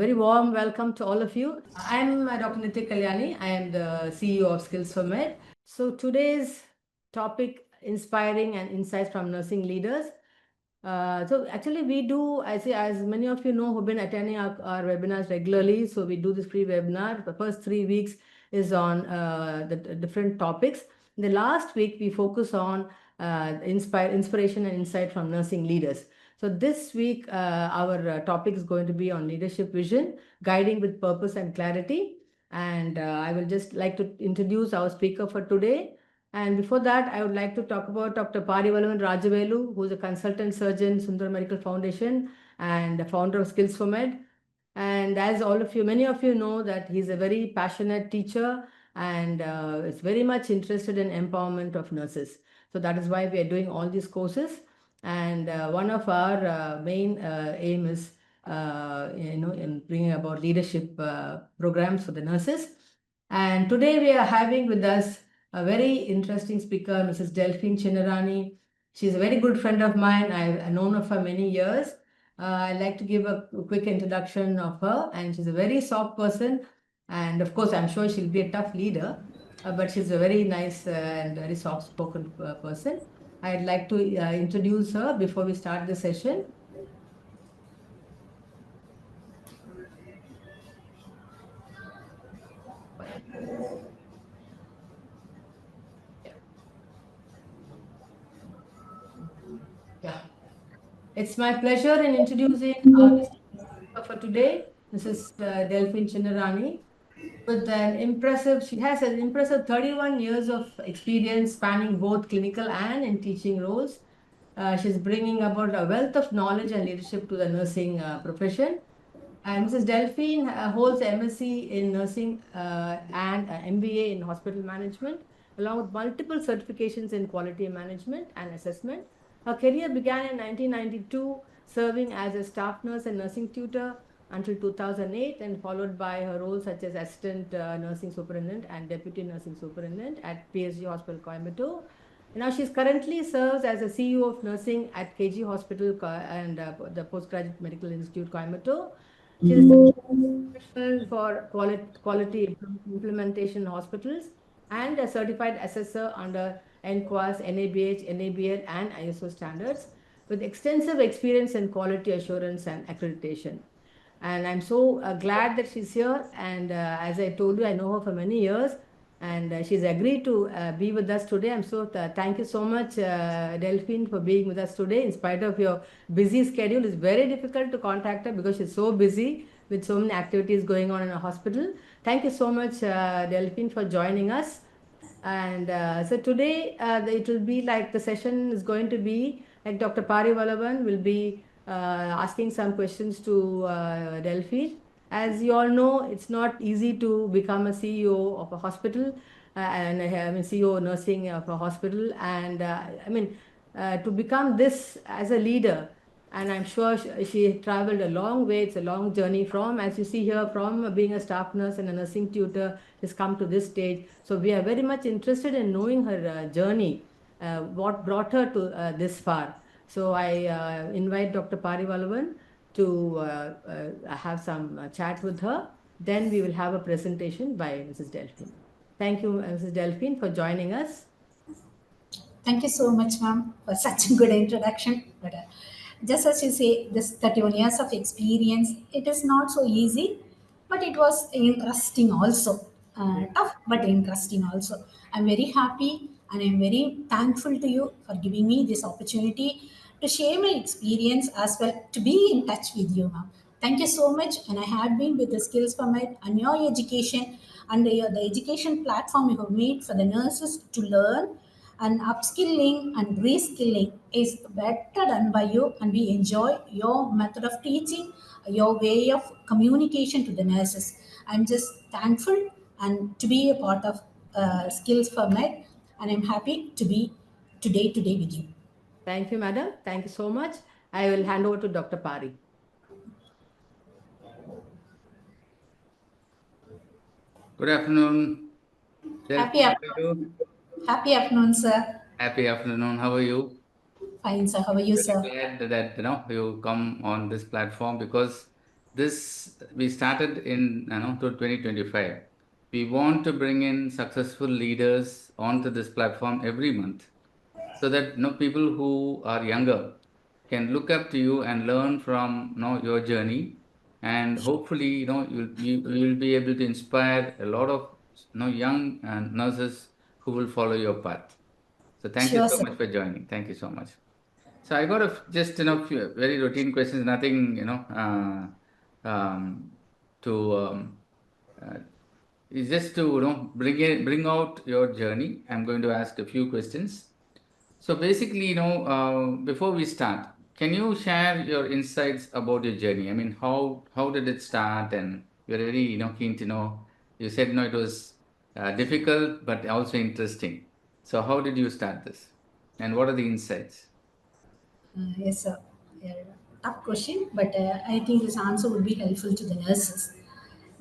very warm welcome to all of you. I'm Dr. Nitya Kalyani. I am the CEO of Skills for Med. So today's topic, inspiring and insights from nursing leaders. So actually we do, as many of you know who've been attending our webinars regularly, so we do this free webinar. The first 3 weeks is on the different topics. The last week we focus on inspiration and insight from nursing leaders. So this week, our topic is going to be on leadership vision, guiding with purpose and clarity. And I will just like to introduce our speaker for today. And before that, I would like to talk about Dr. Parivalavan Rajavelu, who is a consultant surgeon, Sundar Medical Foundation, and the founder of Skills for Med. And as all of you, many of you know that he's a very passionate teacher and is very much interested in empowerment of nurses. So that is why we are doing all these courses. And one of our main aim is, in bringing about leadership programs for the nurses. And today we are having with us a very interesting speaker, Mrs. Delphine Chinnarani. She's a very good friend of mine. I've known her for many years. I'd like to give a quick introduction of her, and she's a very soft person. And of course, I'm sure she'll be a tough leader, but she's a very nice and very soft-spoken person. I'd like to introduce her before we start the session. Yeah. It's my pleasure in introducing our speaker for today, Mrs. Delphine Chinnarani. She has an impressive 31 years of experience spanning both clinical and in teaching roles. She's bringing about a wealth of knowledge and leadership to the nursing profession. And Mrs. Delphine holds MSc in nursing and MBA in hospital management, along with multiple certifications in quality management and assessment. Her career began in 1992, serving as a staff nurse and nursing tutor until 2008, and followed by her roles such as assistant nursing superintendent and deputy nursing superintendent at PSG Hospital, Coimbatore. Now she's currently serves as a CEO of nursing at KG Hospital and the Postgraduate Medical Institute, Coimbatore. She's a for quality implementation in hospitals and a certified assessor under NQAS, NABH, NABL, and ISO standards, with extensive experience in quality assurance and accreditation. And I'm so glad that she's here. And as I told you, I know her for many years, and she's agreed to be with us today. I'm so thank you so much, Delphine, for being with us today. In spite of your busy schedule, it's very difficult to contact her because she's so busy with so many activities going on in a hospital. Thank you so much, Delphine, for joining us. And so today it will be like the session is going to be like Dr. Parivalavan will be asking some questions to Delphine. As you all know, it's not easy to become a CEO of a hospital and I mean CEO nursing of a hospital. And to become this as a leader, and I'm sure she traveled a long way. It's a long journey from, as you see here, from being a staff nurse and a nursing tutor, has come to this stage. So we are very much interested in knowing her journey, what brought her to this far. So I invite Dr. Parivalavan to have some chat with her. Then we will have a presentation by Mrs. Delphine. Thank you, Mrs. Delphine, for joining us. Thank you so much, ma'am, for such a good introduction. But just as you say, this 31 years of experience, it is not so easy, but it was interesting also. Tough, but interesting also. I'm very happy and I'm very thankful to you for giving me this opportunity to share my experience as well, to be in touch with you, ma'am. Thank you so much. And I had been with the Skills for Med and your education and the education platform you have made for the nurses to learn, and upskilling and reskilling is better done by you, and we enjoy your method of teaching, your way of communication to the nurses. I'm just thankful and to be a part of Skills for Med, and I'm happy to be today with you. Thank you, madam. Thank you so much. I will hand over to Dr. Pari. Good afternoon. Happy afternoon. Happy afternoon, sir. Happy afternoon. How are you? Fine, sir. How are you, sir? Glad that you come on this platform because this we started in to 2025. We want to bring in successful leaders onto this platform every month, so that people who are younger can look up to you and learn from your journey, and hopefully you will be able to inspire a lot of young nurses who will follow your path. So thank you Sure, so sir. much for joining. Thank you so much. So I got just few very routine questions, nothing to uh, it's just to bring out your journey. I'm going to ask a few questions. So basically, before we start, can you share your insights about your journey? I mean, how did it start? And we're very keen to know. You said it was difficult but also interesting. So how did you start this, and what are the insights? Yes, sir. Yeah, tough question, but I think this answer would be helpful to the nurses.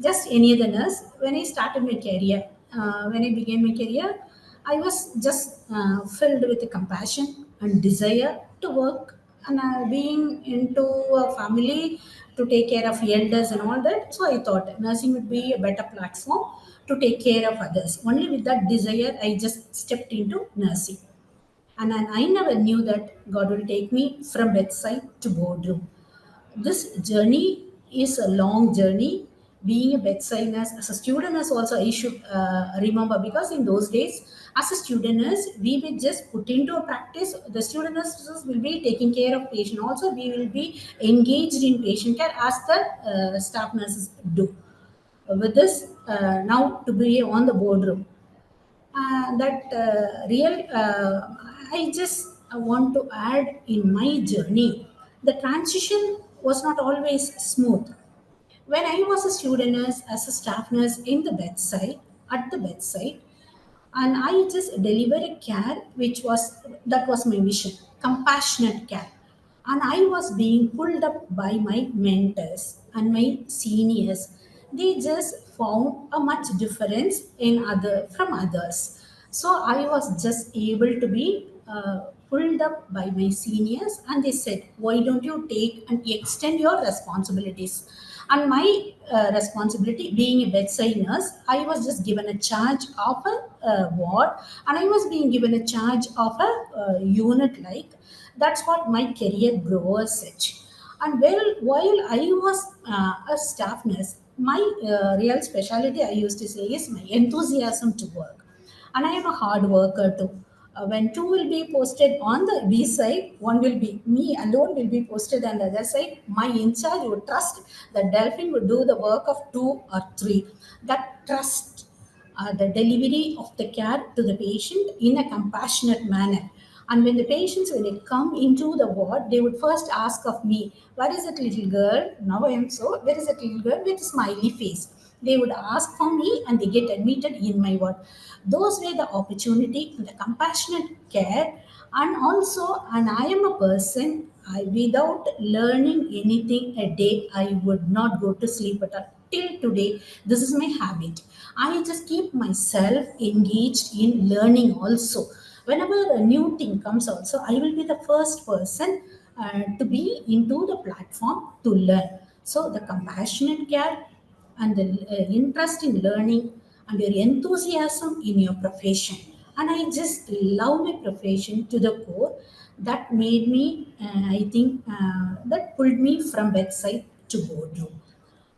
Just any other nurse. When I started my career, when I began my career, I was just filled with compassion and desire to work and being into a family to take care of elders and all that. So I thought nursing would be a better platform to take care of others. Only with that desire, I just stepped into nursing. And I never knew that God will take me from bedside to boardroom. This journey is a long journey. Being a bedside nurse, as a student nurse, also I should remember, because in those days, as a student nurse, we will just put into a practice. The student nurses will be taking care of patient. Also, we will be engaged in patient care as the staff nurses do. With this, now to be on the boardroom, that real I just want to add in my journey, the transition was not always smooth. When I was a student nurse, as a staff nurse in the bedside, at the bedside, and I just deliver a care which was, that was my mission, compassionate care. And I was being pulled up by my mentors and my seniors. They just found a much difference in other from others. So I was just able to be pulled up by my seniors, and they said, why don't you take and extend your responsibilities? And my responsibility, being a bedside nurse, I was just given a charge of a ward, and I was being given a charge of a unit like. That's what my career grew as such. And while I was a staff nurse, my real specialty, I used to say, is my enthusiasm to work. And I am a hard worker too. When two will be posted on the B side, one will be me alone will be posted on the other side. My in charge would trust that Delphine would do the work of two or three. That trust, the delivery of the care to the patient in a compassionate manner. And when the patients, when they come into the ward, they would first ask of me, where is that little girl? Now I am so, where is that little girl with smiley face? They would ask for me and they get admitted in my ward. Those were the opportunity, the compassionate care. And also, and I am a person, without learning anything a day, I would not go to sleep at all. Till today, this is my habit. I just keep myself engaged in learning also. Whenever a new thing comes also, I will be the first person to be into the platform to learn. So the compassionate care and the interest in learning and your enthusiasm in your profession. And I just love my profession to the core. That made me, I think, that pulled me from bedside to boardroom.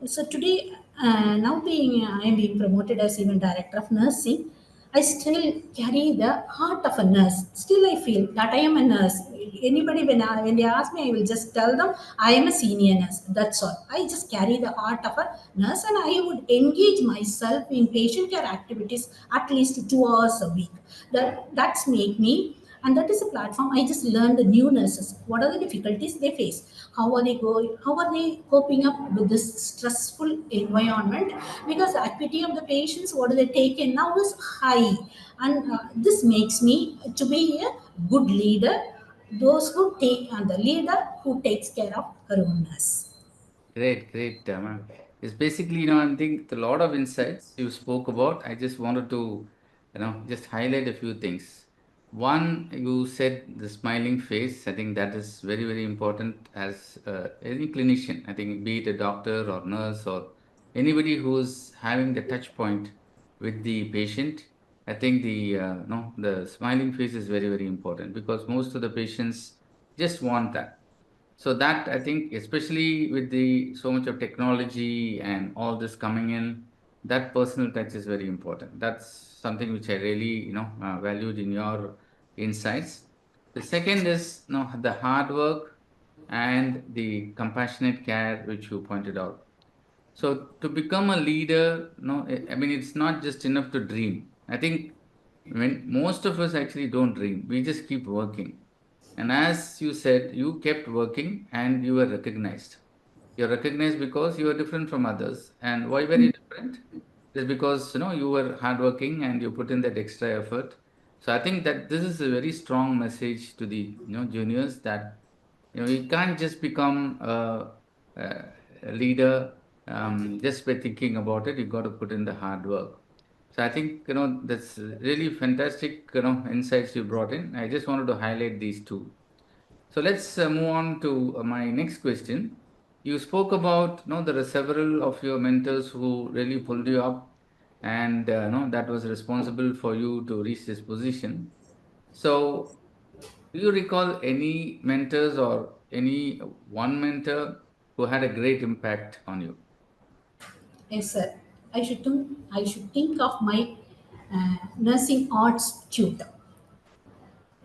So today, now being I am being promoted as even director of nursing, I still carry the heart of a nurse. Still, I feel that I am a nurse. Anybody when they ask me, I will just tell them I am a senior nurse. That's all. I just carry the heart of a nurse, and I would engage myself in patient care activities at least 2 hours a week. That's make me, and that is a platform. I just learn the new nurses, what are the difficulties they face, how are they coping up with this stressful environment, because the acuity of the patients, what do they take in now is high. And this makes me to be a good leader, those who take, and the leader who takes care of her own nurse. Great, great, ma'am. It's basically, I think a lot of insights you spoke about. I just wanted to, just highlight a few things. One, you said the smiling face. I think that is very, very important as any clinician. I think be it a doctor or nurse or anybody who's having the touch point with the patient. I think the no the smiling face is very, very important because most of the patients just want that. So that I think, especially with the so much of technology and all this coming in, that personal touch is very important. That's something which I really, valued in your insights. The second is, the hard work and the compassionate care which you pointed out. So to become a leader, no, I mean, it's not just enough to dream. I think when most of us actually don't dream, we just keep working. And as you said, you kept working and you were recognized. You're recognized because you are different from others. And why were you different? Just because you were hardworking and you put in that extra effort. So I think that this is a very strong message to the juniors that you can't just become a leader just by thinking about it. You got to put in the hard work. So I think that's really fantastic insights you brought in. I just wanted to highlight these two. So let's move on to my next question. You spoke about, there are several of your mentors who really pulled you up, and that was responsible for you to reach this position. So, do you recall any mentors or any one mentor who had a great impact on you? Yes, sir. I should think of my nursing arts tutor.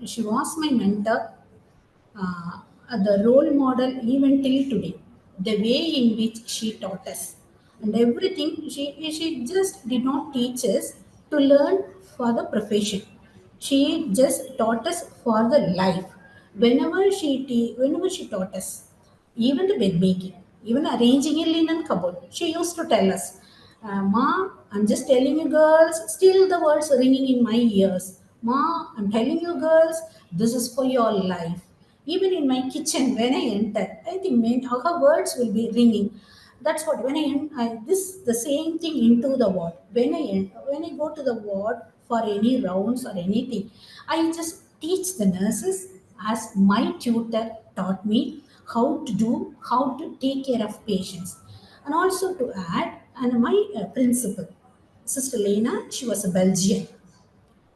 She was my mentor, uh, the role model even till today. The way in which she taught us and everything, she just did not teach us to learn for the profession. She just taught us for the life. Whenever she taught us, even the bed making, even arranging a linen cupboard, she used to tell us, Ma, I'm just telling you girls, still the words ringing in my ears. Ma, I'm telling you girls, this is for your life. Even in my kitchen, when I enter, I think her words will be ringing. That's what this the same thing into the ward. When I go to the ward for any rounds or anything, I just teach the nurses as my tutor taught me how to take care of patients, and also to add, and my principal, Sister Lena, she was a Belgian,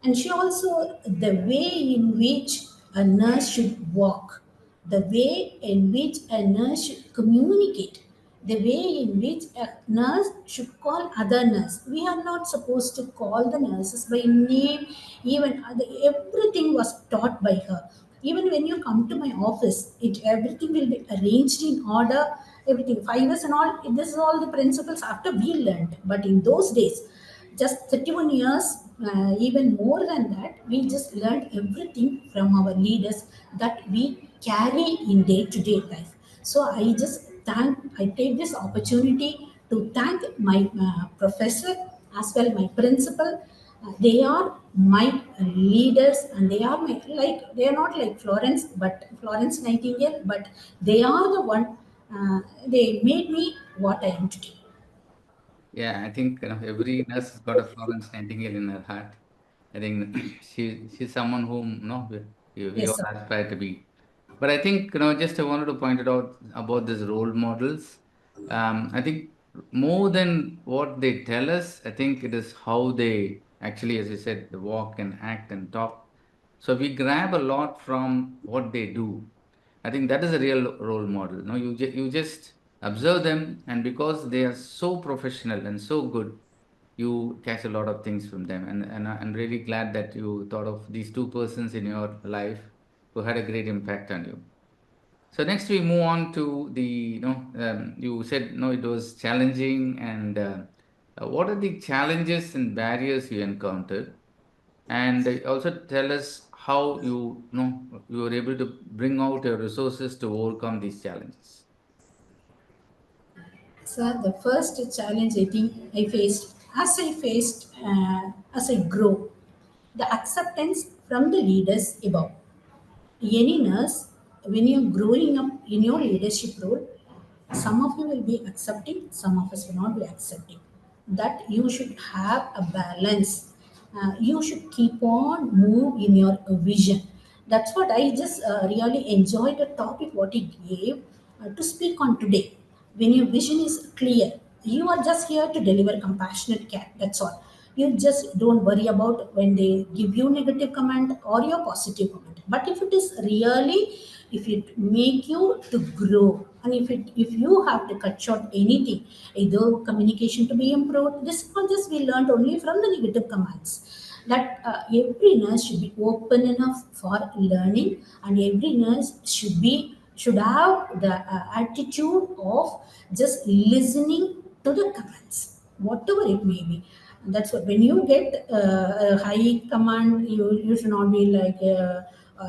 and she also, the way in which a nurse should walk, the way in which a nurse should communicate, the way in which a nurse should call other nurse. We are not supposed to call the nurses by name. Even everything was taught by her. Even when you come to my office, it everything will be arranged in order. Everything, fibers and all, this is all the principles after we learned. But in those days, just 31 years, even more than that, we just learned everything from our leaders that we carry in day-to-day life. So I take this opportunity to thank my professor, as well my principal. They are my leaders, and they are my, like, they are not like Florence Nightingale, but they are the one, they made me what I am today. Yeah, I think every nurse has got a Florence Nightingale in her heart. I think she's someone whom we Yes, all sir. aspire to be. But I think just I wanted to point it out about these role models. I think more than what they tell us, I think it is how they actually, as you said, they walk and act and talk. So we grab a lot from what they do. I think that is a real role model. No, you just observe them, and because they are so professional and so good, you catch a lot of things from them. And I'm really glad that you thought of these two persons in your life who had a great impact on you. So next we move on to the, you said, no, it was challenging, and what are the challenges and barriers you encountered? And also tell us how you were able to bring out your resources to overcome these challenges. So the first challenge I think as I grow, the acceptance from the leaders above. Any nurse, when you're growing up in your leadership role, some of you will be accepting, some of us will not be accepting. That you should have a balance. you should keep on move in your vision. That's what I just really enjoyed the topic what he gave to speak on today. When your vision is clear, you are just here to deliver compassionate care. That's all. You just don't worry about when they give you negative comment or your positive comment. But if it is really, if it make you to grow, and if you have to cut short anything, either communication to be improved, this one just we learned only from the negative comments. That every nurse should be open enough for learning, and every nurse should have the attitude of just listening to the comments, whatever it may be. That's what, when you get a high command, you should not be like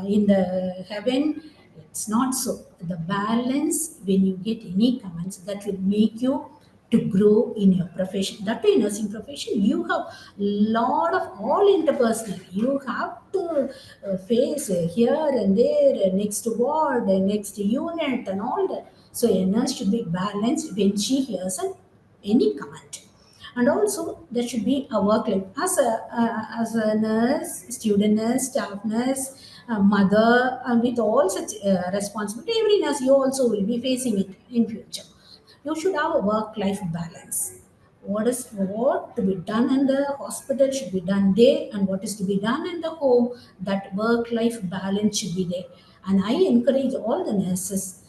in the heaven. It's not so. The balance, when you get any comments, that will make you to grow in your profession. That way, nursing profession, you have lot of all interpersonal. You have to face here and there, next ward, next unit, and all that. So a nurse should be balanced when she hears any comment. And also there should be a work life as a nurse, student nurse, staff nurse, mother, with all such responsibility. Every nurse, you also will be facing it in future. You should have a work life balance. What to be done in the hospital should be done there, and what is to be done in the home, that work life balance should be there. And I encourage all the nurses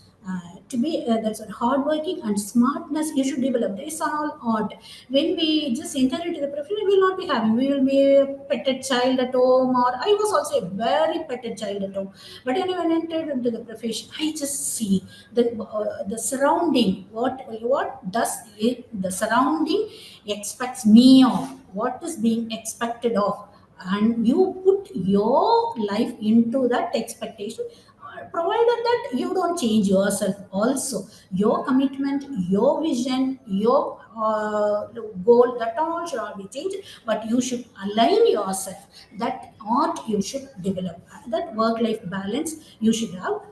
to be that's what, hardworking and smartness you should develop. It's all art. When we just enter into the profession, we will not be having, we will be a petted child at home, or I was also a very petted child at home. But when I entered into the profession, I just see the surrounding, what does the surrounding expects me of, what is being expected of, and you put your life into that expectation, provided that you don't change yourself also. Your commitment, your vision, your goal, that all should not be changed, but you should align yourself. That art you should develop, that work life balance you should have.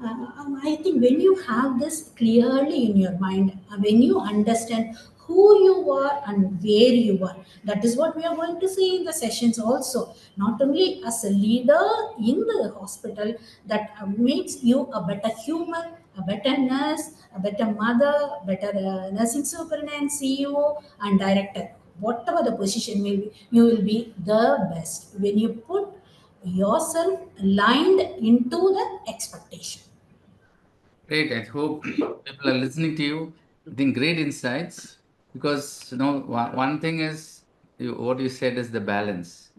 I think when you have this clearly in your mind, when you understand who you are and where you are, that is what we are going to see in the sessions also. Not only as a leader in the hospital, that makes you a better human, a better nurse, a better mother, better nursing superintendent, CEO, and director. Whatever the position may be, you will be the best when you put yourself aligned into the expectation. Great. I hope people are listening to you. I think great insights because one thing is what you said is the balance.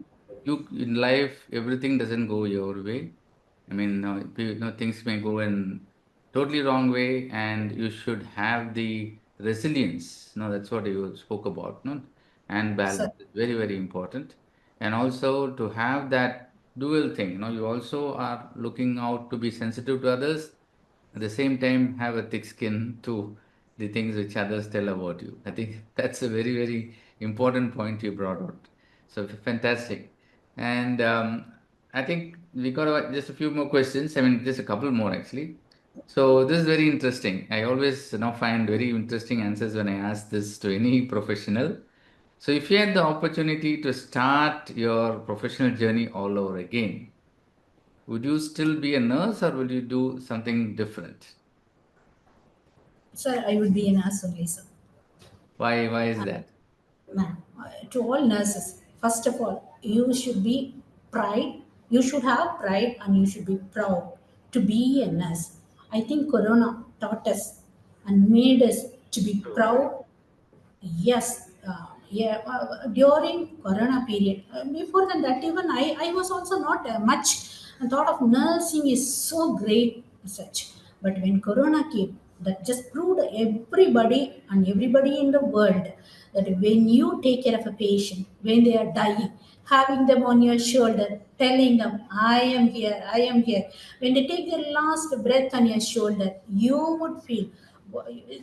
You in life, everything doesn't go your way. I mean, things may go in totally wrong way, and you should have the resilience. No, that's what you spoke about. No, and So, balance is very, very important. And also to have that dual thing. You also are looking out to be sensitive to others, at the same time have a thick skin to the things which others tell about you. I think that's a very, very important point you brought out. So fantastic. And I think we got just a few more questions. I mean, just a couple more actually. So this is very interesting. I always find very interesting answers when I ask this to any professional. So if you had the opportunity to start your professional journey all over again, would you still be a nurse or will you do something different? sir, I would be an nurse only, sir. Why is that? Ma'am, to all nurses, first of all, you should be pride. You should have pride, and you should be proud to be a nurse. I think Corona taught us and made us to be proud. Yes, yeah. During Corona period, before than that, even I was also not much thought of nursing is so great such. But when Corona came, that just proved everybody in the world that when you take care of a patient, when they are dying, having them on your shoulder, telling them, I am here, I am here. When they take their last breath on your shoulder, you would feel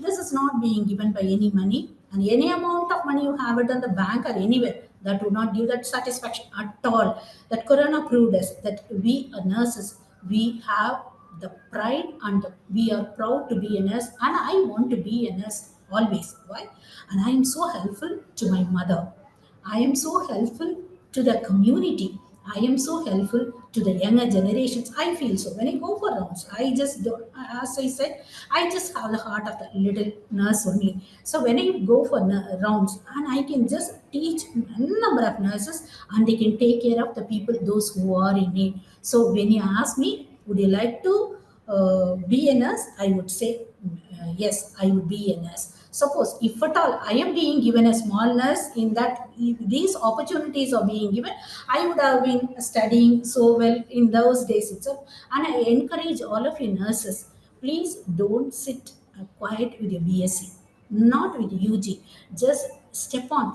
this is not being given by any money, and any amount of money you have it in the bank or anywhere, that would not give that satisfaction at all. That Corona proved us that we are nurses, we have the pride, and we are proud to be a nurse, and I want to be a nurse always. Why? And I am so helpful to my mother. I am so helpful to the community. I am so helpful to the younger generations. I feel so. When I go for rounds, I just do, as I said, I just have the heart of the little nurse only. So when I go for rounds, and I can just teach number of nurses, and they can take care of the people, those who are in need. So when you ask me, would you like to be a nurse? I would say yes, I would be a nurse. Suppose if at all I am being given a small nurse, in that if these opportunities are being given, I would have been studying so well in those days itself. And I encourage all of you nurses, please don't sit quiet with your BSc, not with UG. Just step on.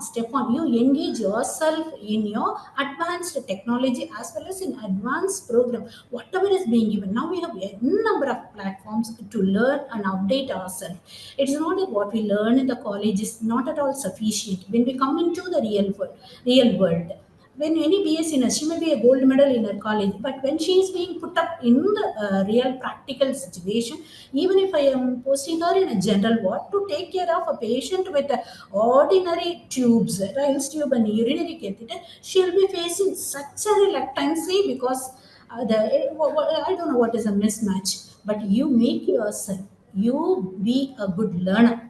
You engage yourself in your advanced technology as well as in advanced program, whatever is being given. Now we have a number of platforms to learn and update ourselves. It is not that what we learn in the college is not at all sufficient. When we come into the real world, when any BSc nurse, she may be a gold medal in her college, but when she is being put up in the real practical situation, even if I am posting her in a general ward to take care of a patient with ordinary tubes, Riles tube and urinary catheter, she will be facing such a reluctancy because I don't know what is a mismatch, but you make yourself, you be a good learner.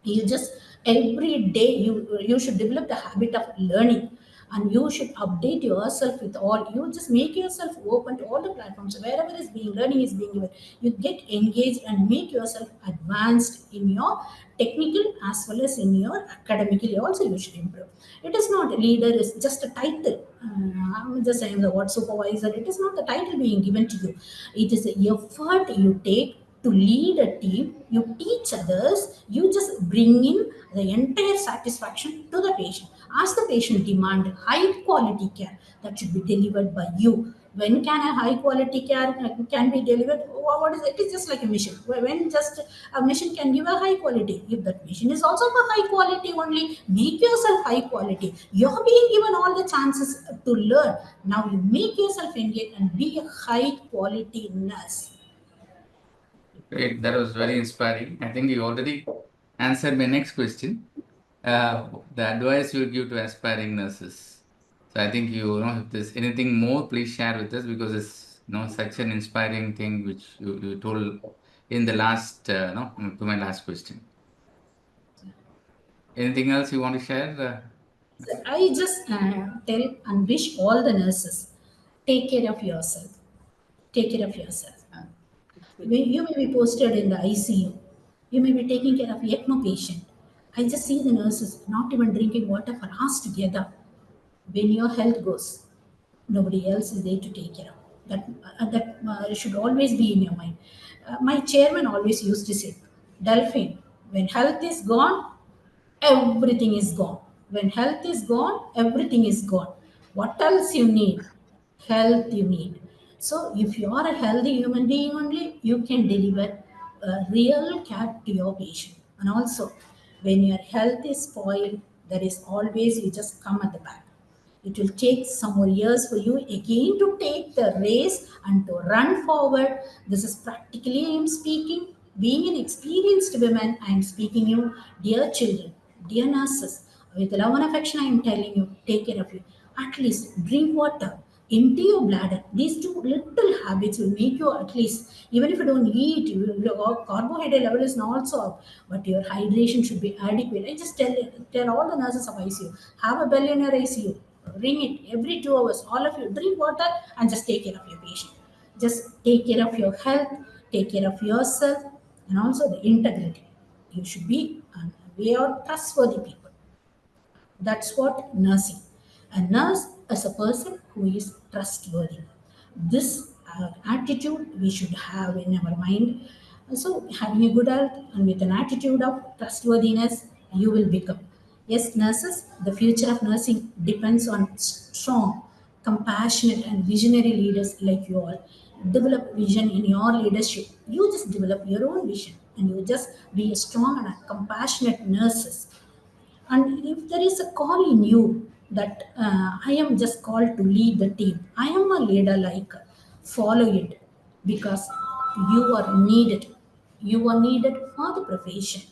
You just every day you should develop the habit of learning, and you should update yourself with all. You just make yourself open to all the platforms wherever is being learning is being given. You get engaged and make yourself advanced in your technical as well as in your academically also. You should improve. It is not leader is just a title. I'm just saying the word supervisor, it is not the title being given to you. It is the effort you take to lead a team. You teach others, you just bring in the entire satisfaction to the patient. As the patient demand high quality care, that should be delivered by you. When can a high quality care can be delivered? What is it? It is just like a mission. When just a mission can give a high quality, if that mission is also for high quality only, make yourself high quality. You're being given all the chances to learn. Now you make yourself engaged and be a high quality nurse. Great. That was very inspiring. I think you already answered my next question. The advice you would give to aspiring nurses. So I think if there's anything more, please share with us, because it's such an inspiring thing which you told in the last to my last question. Anything else you want to share? So I just tell and wish all the nurses, take care of yourself. Take care of yourself. You may be posted in the ICU. You may be taking care of ECMO patient. I just see the nurses not even drinking water for hours together. When your health goes, nobody else is there to take care of. That should always be in your mind. My chairman always used to say, Delphine, when health is gone, everything is gone. When health is gone, everything is gone. What else you need? Health you need. So if you are a healthy human being only, you can deliver real care to your patient. And also, when your health is spoiled, there is always you just come at the back. It will take some more years for you again to take the race and to run forward. This is practically I am speaking. Being an experienced woman, I am speaking you, dear children, dear nurses, with love and affection, I am telling you, take care of you. At least drink water, empty your bladder. These two little habits will make you at least, even if you don't eat, your carbohydrate level is not so up, but your hydration should be adequate. I just tell all the nurses of ICU, have a bell in your ICU, ring it every 2 hours. All of you drink water and just take care of your patient. Just take care of your health, take care of yourself, and also the integrity. You should be, we are trustworthy people. That's what nursing. A nurse is a person who is trustworthy. This attitude we should have in our mind. So, having a good health and with an attitude of trustworthiness, you will become. Yes, nurses, the future of nursing depends on strong, compassionate, and visionary leaders like you all. Develop vision in your leadership. You just develop your own vision and you just be a strong and a compassionate nurses. And if there is a call in you that I am just called to lead the team, I am a leader like, follow it because you are needed. You are needed for the profession,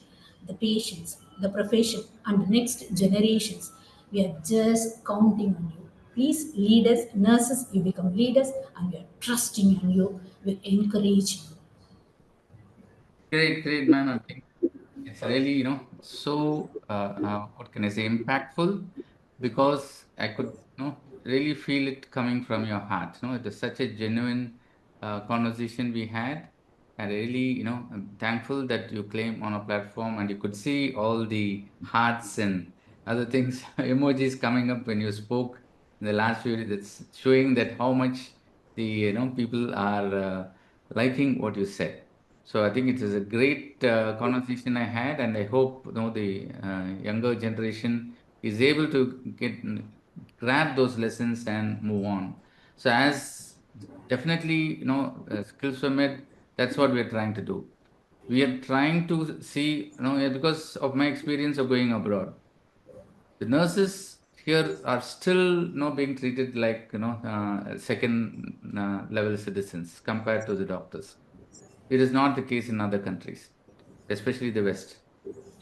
the patients, the profession, and the next generations. We are just counting on you. Please, leaders, nurses, you become leaders and we are trusting and you will encourage you. Great, great, man. I think it's really, so, what can I say, impactful, because I could, really feel it coming from your heart. It was such a genuine conversation we had. And really, I'm thankful that you came on a platform and you could see all the hearts and other things, emojis coming up when you spoke in the last video. That's showing that how much the, people are liking what you said. So I think it is a great conversation I had, and I hope the younger generation is able to grab those lessons and move on. So as definitely skills were made, that's what we are trying to do. We are trying to see, yeah, because of my experience of going abroad, the nurses here are still being treated like second level citizens compared to the doctors. It is not the case in other countries, especially the West.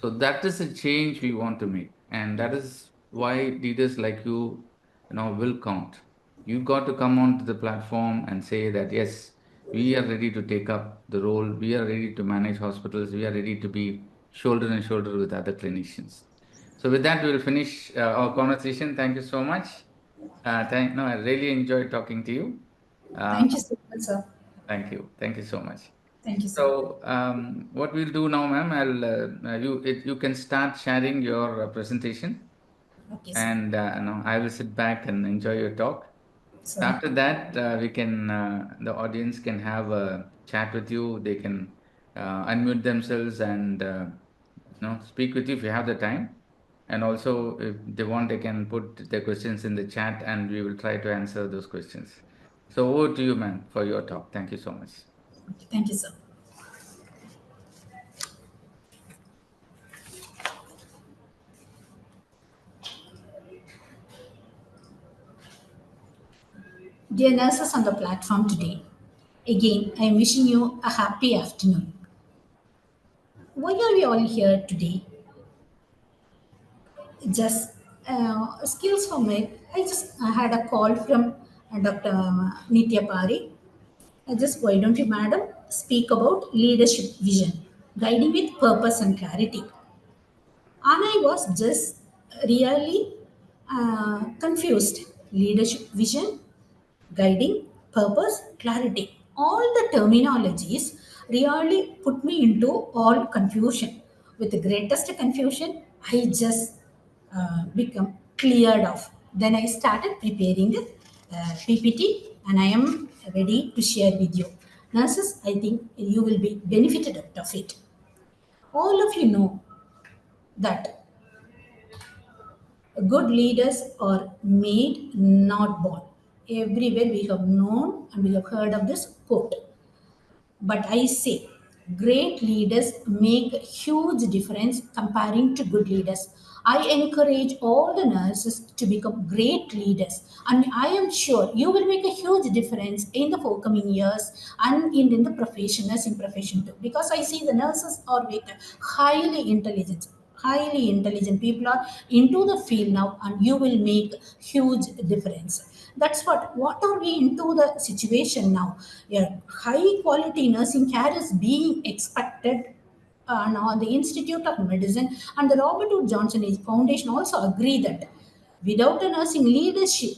So that is a change we want to make, and that is why leaders like you, will count. You got to come onto the platform and say that yes, we are ready to take up the role. We are ready to manage hospitals. We are ready to be shoulder and shoulder with other clinicians. So with that, we will finish our conversation. Thank you so much. No, I really enjoyed talking to you. Uh, Thank you so much, sir. Thank you. Thank you so much. Thank you, sir. So, what we'll do now, ma'am, you can start sharing your presentation, Okay, sir. and I will sit back and enjoy your talk. So, After that, the audience can have a chat with you. They can unmute themselves and speak with you if you have the time. And also, if they want, they can put their questions in the chat, and we will try to answer those questions. So, over to you, ma'am, for your talk. Thank you so much. okay, thank you, sir. Dear nurses on the platform today, again, I am wishing you a happy afternoon. Why are we all here today? Just skills for me. I just had a call from Dr. Nitya Pari. Why don't you, madam, speak about leadership vision, guiding with purpose and clarity. And I was just really confused. Leadership vision, guiding, purpose, clarity. All the terminologies really put me into all confusion. With the greatest confusion, I just become cleared off. Then I started preparing the PPT and I am ready to share with you. Nurses, I think you will be benefited out of it. All of you know that good leaders are made, not born. Everywhere we have known and we have heard of this quote. But I say, great leaders make a huge difference comparing to good leaders. I encourage all the nurses to become great leaders, and I am sure you will make a huge difference in the forthcoming years and in the profession, nursing profession too. Because I see the nurses are with highly intelligent people are into the field now, and you will make huge difference. That's what are we into the situation now. Yeah, high quality nursing care is being expected. Now the Institute of Medicine and the Robert Wood Johnson Foundation also agree that without a nursing leadership,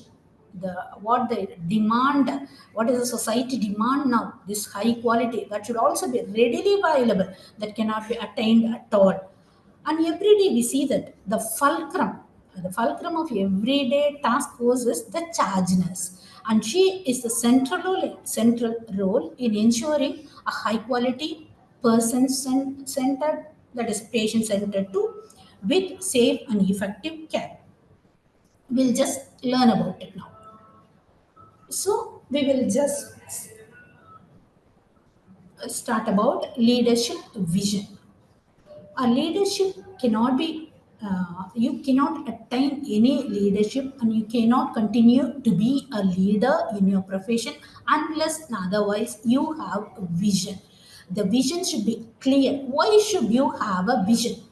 the what they demand, what is the society demand now, this high quality that should also be readily available, that cannot be attained at all. And every day we see that the fulcrum of everyday task force is the charge nurse. And she is the central role in ensuring a high quality, person-centered, that is patient-centered too, with safe and effective care. We'll just learn about it now. So we will just start about leadership vision. A leadership cannot be you cannot attain any leadership and you cannot continue to be a leader in your profession unless and otherwise you have a vision. The vision should be clear. Why should you have a vision?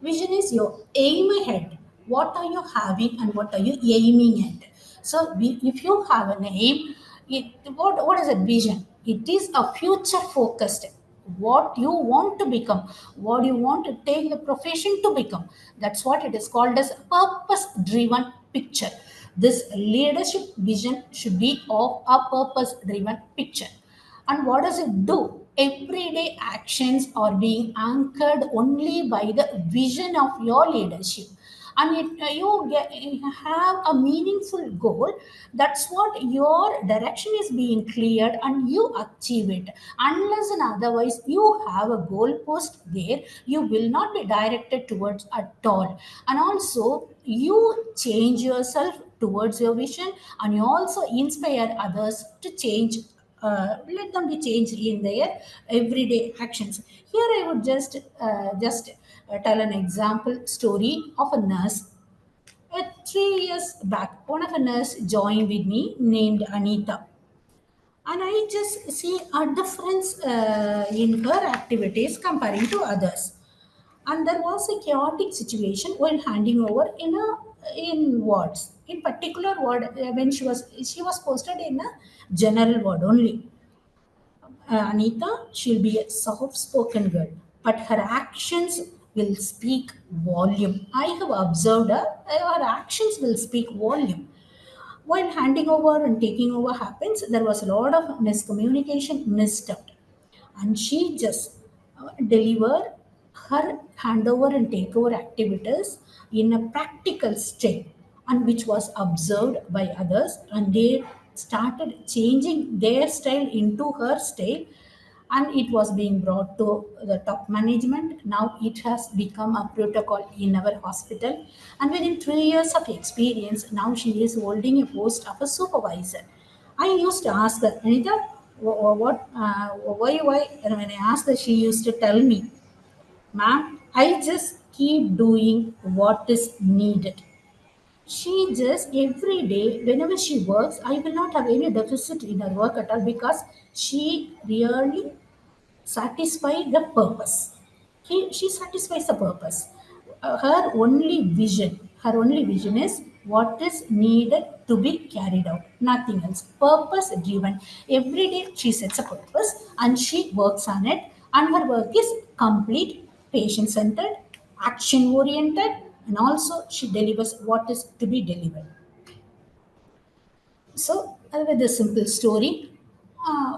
Vision is your aim ahead. What are you having and what are you aiming at? So if you have an aim, what is a vision? It is a future focused. What you want to become, what you want to take the profession to become. That's what it is called as purpose driven picture. This leadership vision should be of a purpose driven picture. And what does it do? Everyday actions are being anchored only by the vision of your leadership. And you have a meaningful goal. That's what your direction is being cleared and you achieve it. Unless and otherwise you have a goal post there, you will not be directed towards at all. And also you change yourself towards your vision, and you also inspire others to change, let them be changed in their everyday actions. Here I would just tell an example story of a nurse. 3 years back, one of a nurse joined with me named Anita, and I just see a difference in her activities comparing to others. And there was a chaotic situation while handing over in wards. In particular ward, when she was posted in a general ward only. Anita, she'll be a soft spoken girl, but her actions will speak volume. I have observed her actions will speak volume. While handing over and taking over happens, there was a lot of miscommunication, misstepped, and she just deliver her handover and takeover activities in a practical state, and which was observed by others, and they started changing their style into her style, and it was being brought to the top management. Now it has become a protocol in our hospital, and within 3 years of experience, now she is holding a post of a supervisor. I used to ask her, Anita, why? And when I asked her, she used to tell me, ma'am, I just keep doing what is needed. She just every day, whenever she works, I will not have any deficit in her work at all, because she really satisfies the purpose. She satisfies the purpose. Her only vision is what is needed to be carried out, nothing else. Purpose driven. Every day she sets a purpose and she works on it, and her work is complete, patient centered, action oriented, and also she delivers what is to be delivered. So, with a simple story,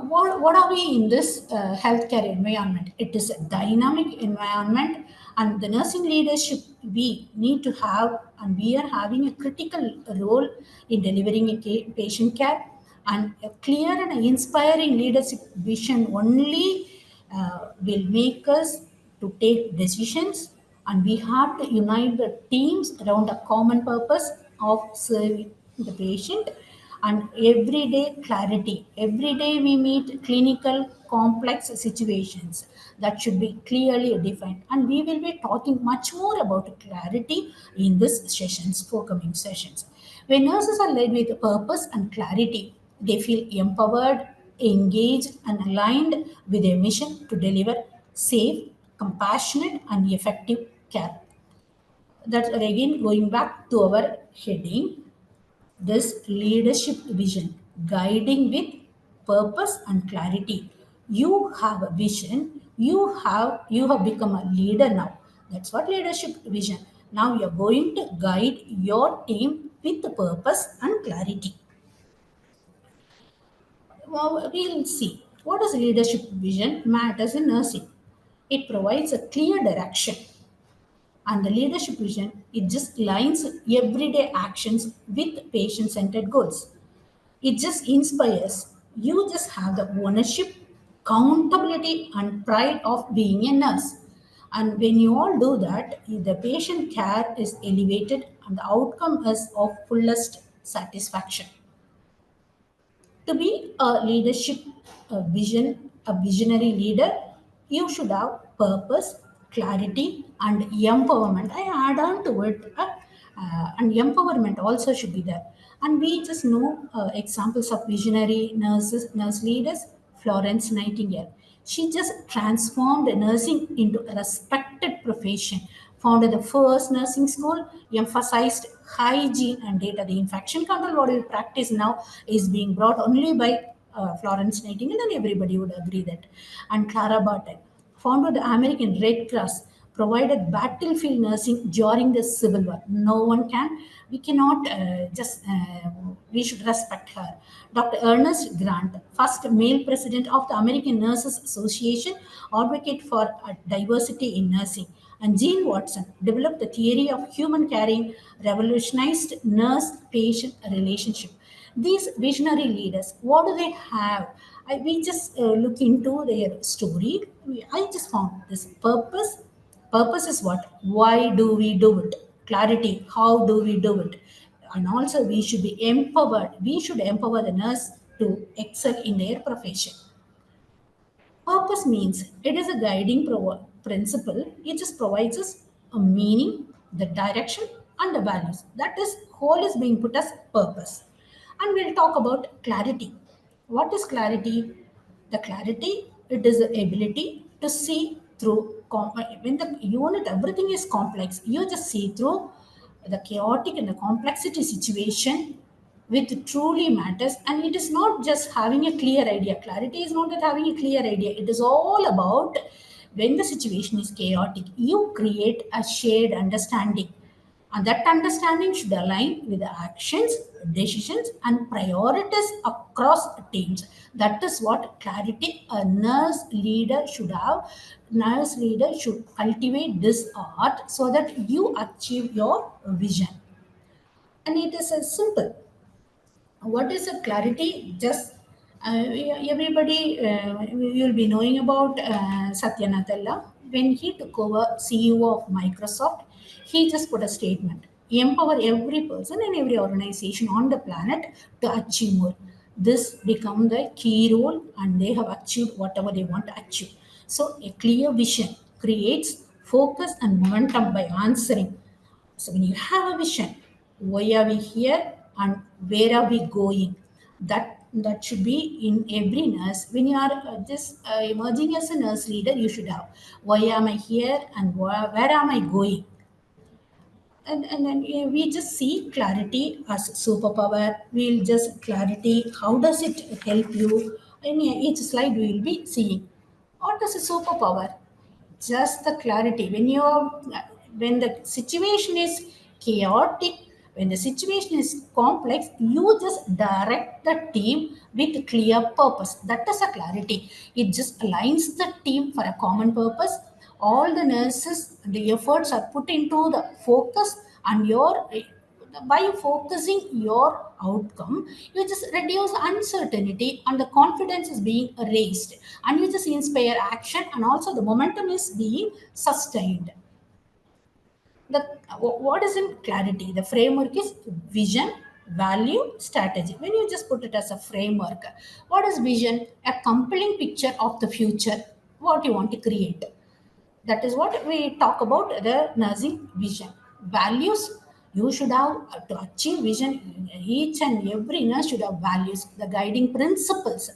what are we in this healthcare environment? It is a dynamic environment, and the nursing leadership we need to have, and we are having a critical role in delivering a patient care. And a clear and inspiring leadership vision only will make us to take decisions, and we have to unite the teams around a common purpose of serving the patient. And everyday clarity, every day we meet clinical complex situations that should be clearly defined, and we will be talking much more about clarity in this sessions, forthcoming sessions. When nurses are led with purpose and clarity, they feel empowered, engaged, and aligned with their mission to deliver safe, compassionate, and effective care. That's again going back to our heading, this leadership vision, guiding with purpose and clarity. You have a vision, you have become a leader now. That's what leadership vision. Now you're going to guide your team with purpose and clarity. Well, we'll see. What does leadership vision matters in nursing? It provides a clear direction, and the leadership vision, it just aligns everyday actions with patient centered goals. It just inspires. You just have the ownership, accountability, and pride of being a nurse. And when you all do that, the patient care is elevated and the outcome is of fullest satisfaction. To be a leadership a visionary leader, you should have purpose, clarity, and empowerment. I add on to it, and empowerment also should be there. And we just know examples of visionary nurse leaders. Florence Nightingale, she just transformed nursing into a respected profession founded the first nursing school, emphasized hygiene and data. The infection control what we practice now is being brought only by Florence Nightingale, and everybody would agree that. And Clara Barton founded the American Red Cross, provided battlefield nursing during the Civil War. No one can, we cannot we should respect her. Dr. Ernest Grant, first male president of the American Nurses Association, advocate for diversity in nursing. And Jean Watson developed the theory of human caring, revolutionized nurse-patient relationship. These visionary leaders, what do they have? We just look into their story. I just found this purpose. Purpose is what? Why do we do it? Clarity. How do we do it? And also, we should be empowered. We should empower the nurse to excel in their profession. Purpose means it is a guiding principle. It just provides us a meaning, the direction, and the values. That is, whole is being put as purpose. And we'll talk about clarity. What is clarity? The clarity, it is the ability to see through, when the unit, everything is complex, you just see through the chaotic and the complexity situation which truly matters. And it is not just having a clear idea. Clarity is not that having a clear idea. It is all about when the situation is chaotic, you create a shared understanding. And that understanding should align with the actions, decisions, and priorities across teams. That is what clarity a nurse leader should have. Nurse leader should cultivate this art so that you achieve your vision. And it is a simple. What is a clarity? Just everybody, you'll be knowing about Satya Nadella. When he took over CEO of Microsoft, he just put a statement: empower every person and every organization on the planet to achieve more. This become the key role, and they have achieved whatever they want to achieve. So a clear vision creates focus and momentum by answering. So when you have a vision, why are we here and where are we going? That should be in every nurse. When you are just emerging as a nurse leader, you should have why am I here and where am I going? And then we just see clarity as superpower. We'll just clarity. How does it help you? In each slide, we will be seeing what is a superpower. Just the clarity. When the situation is chaotic, when the situation is complex, you just direct the team with clear purpose. That is a clarity. It just aligns the team for a common purpose. All the nurses, the efforts are put into the focus, and your by focusing your outcome, you just reduce uncertainty and the confidence is being raised, and you just inspire action, and also the momentum is being sustained. The what is in clarity? The framework is vision, value, strategy. When you just put it as a framework, what is vision? A compelling picture of the future, what you want to create. That is what we talk about the nursing vision. Values, you should have to achieve vision. Each and every nurse should have values, the guiding principles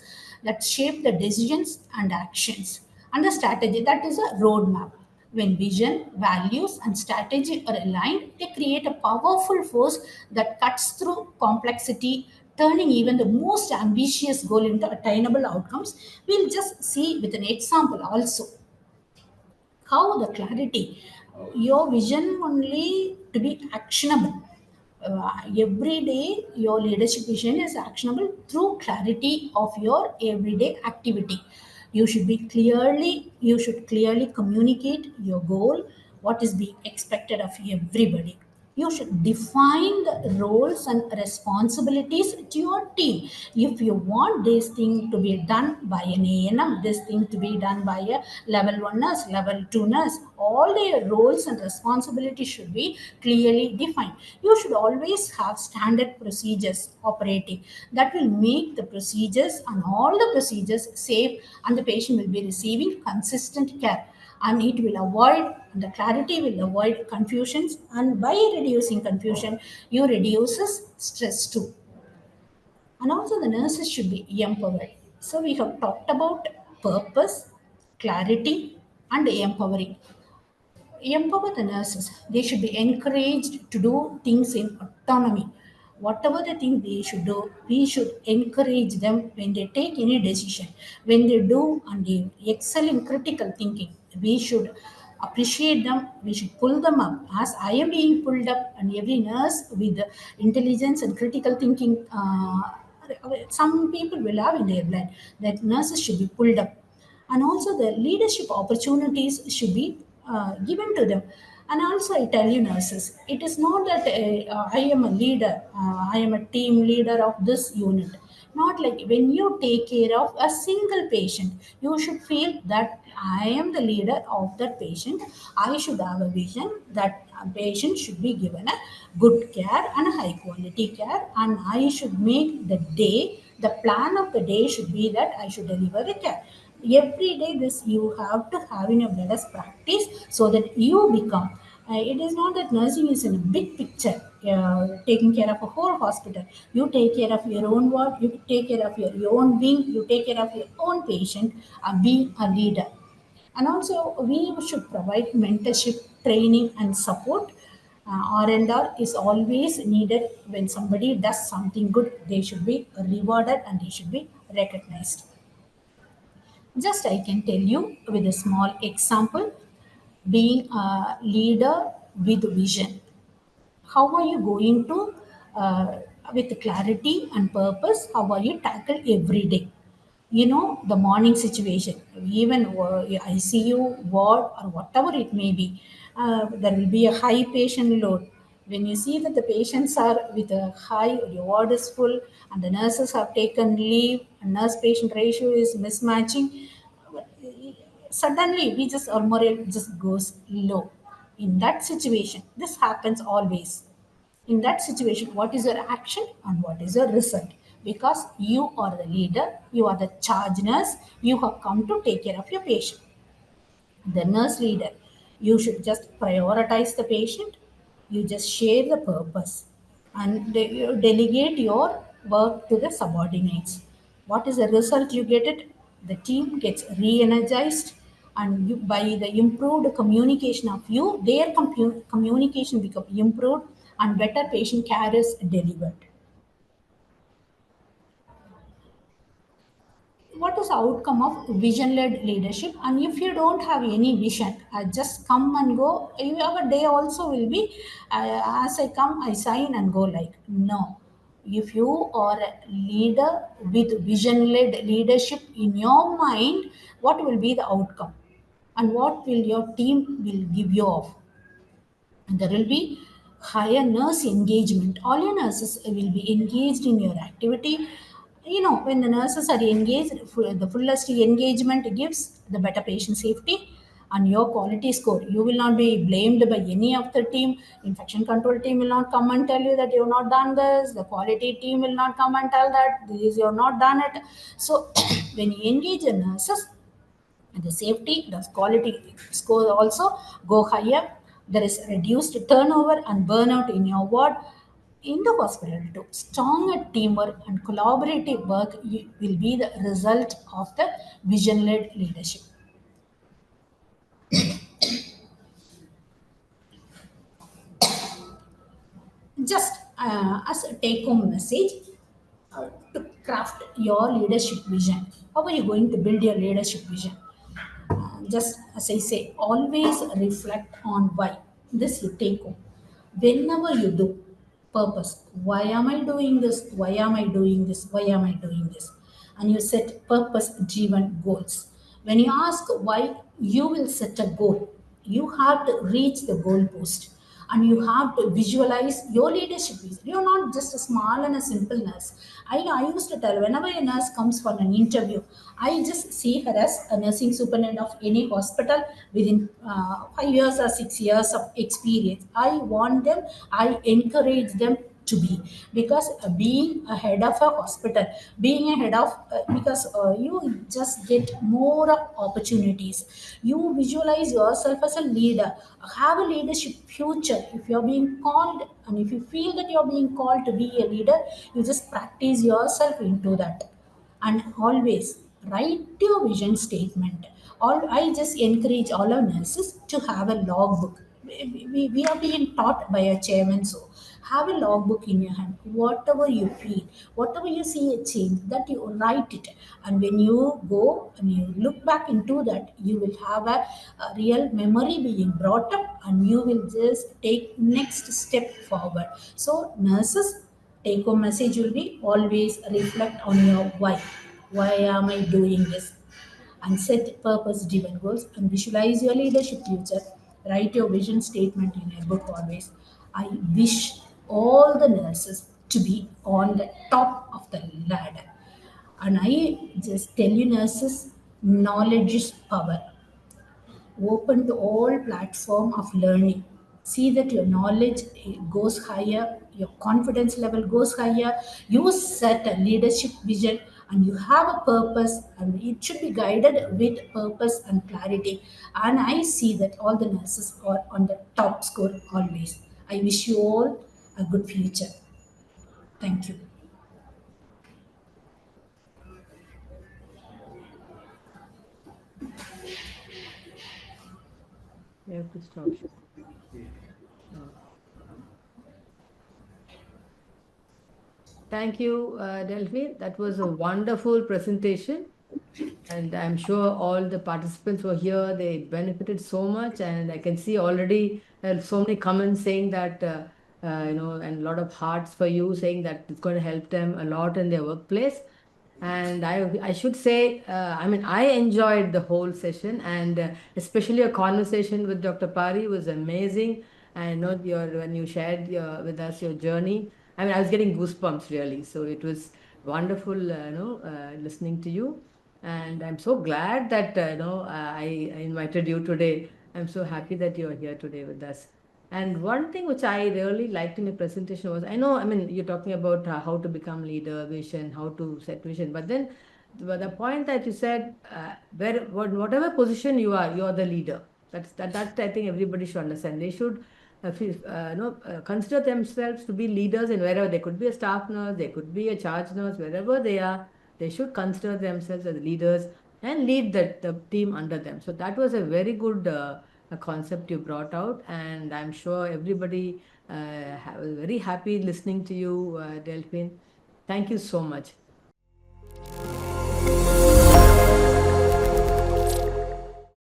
that shape the decisions and actions. And the strategy, that is a roadmap. When vision, values, and strategy are aligned, they create a powerful force that cuts through complexity, turning even the most ambitious goal into attainable outcomes. We'll just see with an example also how the clarity, your vision only to be actionable. Every day your leadership vision is actionable through clarity of your everyday activity. You should clearly communicate your goal, what is being expected of everybody. You should define the roles and responsibilities to your team. If you want this thing to be done by an ANM, this thing to be done by a level 1 nurse, level 2 nurse, all their roles and responsibilities should be clearly defined. You should always have standard procedures operating that will make the procedures and all the procedures safe, and the patient will be receiving consistent care, and it will avoid, the clarity will avoid confusions, and by reducing confusion you reduces stress too. And also the nurses should be empowered. So we have talked about purpose, clarity, and empowering. empower the nurses. They should be encouraged to do things in autonomy. Whatever the thing they should do, we should encourage them when they take any decision, when they do and they excel in critical thinking. We should appreciate them, we should pull them up as I am being pulled up, and every nurse with intelligence and critical thinking. Some people will have in their blood that nurses should be pulled up, and also the leadership opportunities should be given to them. And also I tell you nurses, it is not that I am a leader, I am a team leader of this unit. Not like when you take care of a single patient, you should feel that I am the leader of that patient. I should have a vision that a patient should be given a good care and a high quality care, and I should make the plan of the day should be that I should deliver the care. Every day this you have to have in your blood practice, so that you become it is not that nursing is in a big picture, taking care of a whole hospital. You take care of your own ward, you take care of your own wing, you take care of your own patient, being a leader. And also we should provide mentorship, training and support. R&R is always needed. When somebody does something good, they should be rewarded and they should be recognized. Just I can tell you with a small example, being a leader with vision. How are you going to, with clarity and purpose, how are you tackle every day? You know, the morning situation, even ICU, ward, or whatever it may be, there will be a high patient load. When you see that the patients are with a high, your ward is full, and the nurses have taken leave, and nurse patient ratio is mismatching, suddenly we just our morale just goes low. In that situation, this happens always. In that situation, what is your action and what is your result? Because you are the leader, you are the charge nurse, you have come to take care of your patient. The nurse leader, you should just prioritize the patient, you just share the purpose, and you delegate your work to the subordinates. What is the result you get it? The team gets re-energized, and you, by the improved communication of you, their communication become improved, and better patient care is delivered. What is the outcome of vision-led leadership? And if you don't have any vision, just come and go, your day also will be, as I come I sign and go, like, no. If you are a leader with vision-led leadership in your mind, what will be the outcome and what will your team will give you off? There will be higher nurse engagement. All your nurses will be engaged in your activity. You know, when the nurses are engaged, the fullest engagement gives the better patient safety and your quality score. You will not be blamed by any of the team. Infection control team will not come and tell you that you have not done this. The quality team will not come and tell that this you have not done it. So when you engage the nurses, and the safety, the quality score also go higher. There is reduced turnover and burnout in your ward. In the hospital too, stronger teamwork and collaborative work will be the result of the vision-led leadership. Just as a take-home message, to craft your leadership vision. How are you going to build your leadership vision? Just as I say, always reflect on why. This you take home. Whenever you do, purpose. Why am I doing this? Why am I doing this? Why am I doing this? And you set purpose driven goals. When you ask why, you will set a goal. You have to reach the goal post, and you have to visualize your leadership. You're not just a small and a simple nurse. I used to tell whenever a nurse comes for an interview, I just see her as a nursing superintendent of any hospital within 5 years or 6 years of experience. I want them, I encourage them to be, because being a head of a hospital, being a head of because you just get more of opportunities. You visualize yourself as a leader, have a leadership future. If you're being called, and if you feel that you're being called to be a leader, you just practice yourself into that. And always write your vision statement, All I just encourage all our nurses to have a logbook. We are being taught by a chairman, so have a logbook in your hand. Whatever you feel, whatever you see a change, that you write it. And when you go and you look back into that, you will have a real memory being brought up, and you will just take next step forward. So nurses, take home message will be always reflect on your why. Why am I doing this? And set purpose driven goals and visualize your leadership future. Write your vision statement in a book always. I wish all the nurses to be on the top of the ladder. And I just tell you, nurses, knowledge is power. Open to all platform of learning. See that your knowledge goes higher, your confidence level goes higher. You set a leadership vision, and you have a purpose, and it should be guided with purpose and clarity. And I see that all the nurses are on the top score always. I wish you all a good future. Thank you. You have to stop. Thank you, Delphine. That was a wonderful presentation. And I'm sure all the participants were here. They benefited so much. And I can see already so many comments saying that, and a lot of hearts for you saying that it's going to help them a lot in their workplace. And I should say, I enjoyed the whole session, and especially a conversation with Dr. Pari was amazing. I know when you shared with us your journey. I was getting goosebumps really. So it was wonderful, listening to you. And I'm so glad that I invited you today. I'm so happy that you're here today with us. And one thing which I really liked in your presentation was, you're talking about how to become leader, vision, how to set vision, but then the point that you said, whatever position you are, you're the leader. That I think everybody should understand. They should consider themselves to be leaders in wherever they could be a staff nurse, they could be a charge nurse, wherever they are, they should consider themselves as leaders and lead the team under them. So that was a very good concept you brought out, and I'm sure everybody was very happy listening to you, Delphine. Thank you so much.